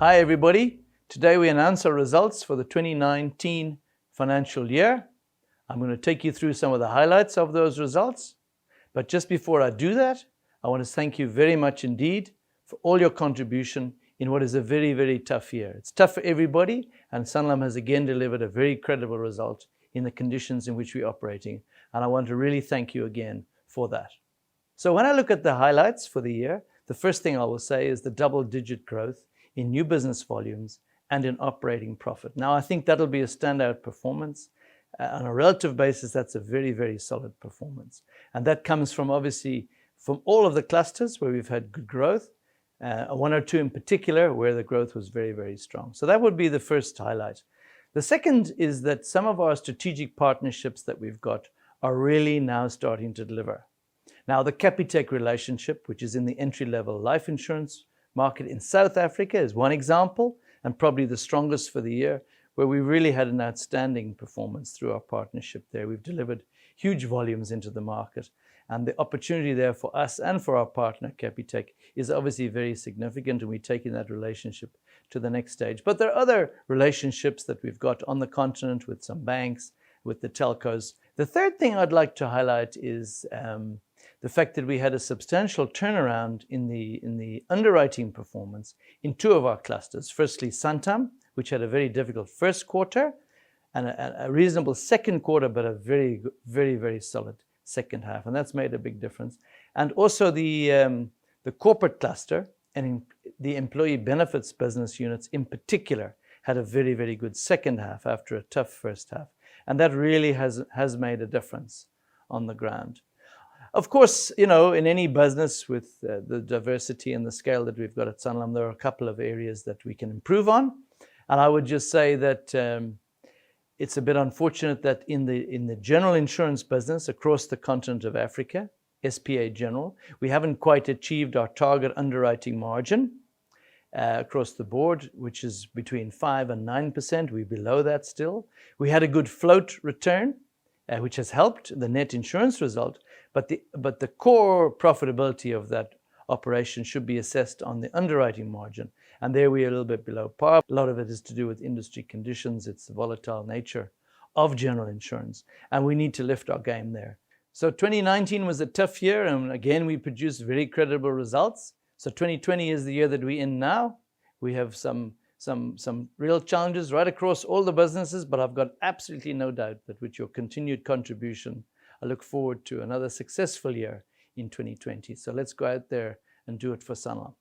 Hi everybody. Today we announce our results for the 2019 financial year. I'm going to take you through some of the highlights of those results. But just before I do that, I want to thank you very much indeed for all your contribution in what is a very, very tough year. It's tough for everybody, and Sanlam has again delivered a very credible result in the conditions in which we're operating. And I want to really thank you again for that. So when I look at the highlights for the year, the first thing I will say is the double-digit growth in new business volumes and in operating profit. Now, I think that'll be a standout performance. On a relative basis, that's a very, very solid performance. And that comes from obviously from all of the clusters where we've had good growth, one or two in particular where the growth was very, very strong. So that would be the first highlight. The second is that some of our strategic partnerships that we've got are really now starting to deliver. Now, the Capitec relationship, which is in the entry-level life insurance market in South Africa, is one example, and probably the strongest for the year, where we really had an outstanding performance through our partnership there. We've delivered huge volumes into the market, and the opportunity there for us and for our partner, Capitec, is obviously very significant, and we're taking that relationship to the next stage. But there are other relationships that we've got on the continent with some banks, with the telcos. The third thing I'd like to highlight is the fact that we had a substantial turnaround in the underwriting performance in two of our clusters. Firstly, Sanlam, which had a very difficult first quarter and a reasonable second quarter, but a very, very, very solid second half. And that's made a big difference. And also the corporate cluster and the employee benefits business units in particular had a very, very good second half after a tough first half. And that really has made a difference on the ground. Of course, you know, in any business with the diversity and the scale that we've got at Sanlam, there are a couple of areas that we can improve on. And I would just say that it's a bit unfortunate that in the general insurance business across the continent of Africa, SPA General, we haven't quite achieved our target underwriting margin across the board, which is between 5 and 9%. We're below that still. We had a good float return, which has helped the net insurance result, but the core profitability of that operation should be assessed on the underwriting margin. And there we are a little bit below par. A lot of it is to do with industry conditions. It's the volatile nature of general insurance, and we need to lift our game there. So 2019 was a tough year, and again, we produced very credible results. So 2020 is the year that we're in now. We have some real challenges right across all the businesses, but I've got absolutely no doubt that with your continued contribution, I look forward to another successful year in 2020. So let's go out there and do it for Sanlam.